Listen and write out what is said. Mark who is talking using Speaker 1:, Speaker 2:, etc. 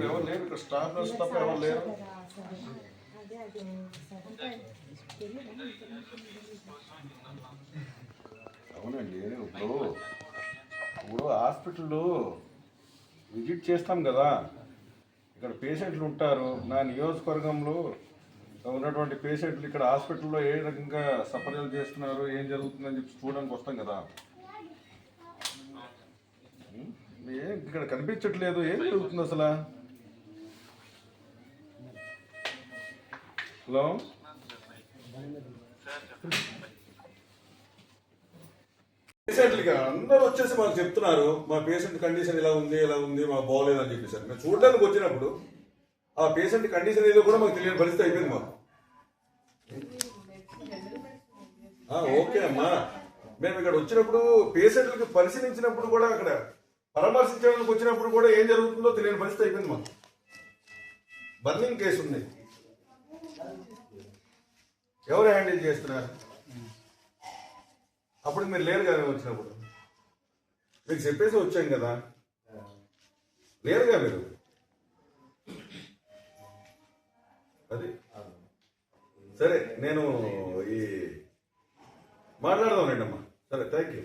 Speaker 1: ఎవరు లేరు ఇక్కడ, స్టాఫ్ నర్స్ తప్ప ఎవరు లేరు. అవునండి, ఇప్పుడు హాస్పిటల్లో విజిట్ చేస్తాం కదా, ఇక్కడ పేషెంట్లు ఉంటారు. నా నియోజకవర్గంలో ఉన్నటువంటి పేషెంట్లు ఇక్కడ హాస్పిటల్లో ఏ రకంగా సఫర్లు చేస్తున్నారు, ఏం జరుగుతుందని చెప్పి చూడడానికి వస్తాం కదా. ఏం ఇక్కడ కనిపించట్లేదు, ఏం జరుగుతుంది అసలు? హలో, పేషెంట్లుగా అందరూ వచ్చేసి మాకు చెప్తున్నారు, మా పేషెంట్ కండిషన్ ఇలా ఉంది మాకు బాగోలేదని చెప్పేసారు. మేము చూడడానికి వచ్చినప్పుడు ఆ పేషెంట్ కండిషన్ ఏదో కూడా మాకు తెలియని పరిస్థితి అయిపోయింది మాకు. ఓకే అమ్మా, మేము ఇక్కడ వచ్చినప్పుడు పేషెంట్లకి పరిశీలించినప్పుడు కూడా, అక్కడ పరామర్శించడానికి వచ్చినప్పుడు కూడా ఏం జరుగుతుందో తెలియని పరిస్థితి అయిపోయింది మాకు. బర్నింగ్ కేసు ఉంది, ఎవరు హ్యాండిల్ చేస్తున్నారు? అప్పుడు మీరు లేరు కదా, వచ్చినప్పుడు మీకు చెప్పేసి వచ్చాం కదా, లేరుగా మీరు. అది సరే, నేను ఈ మాట్లాడదాం రండి అమ్మా. సరే, థ్యాంక్ యూ.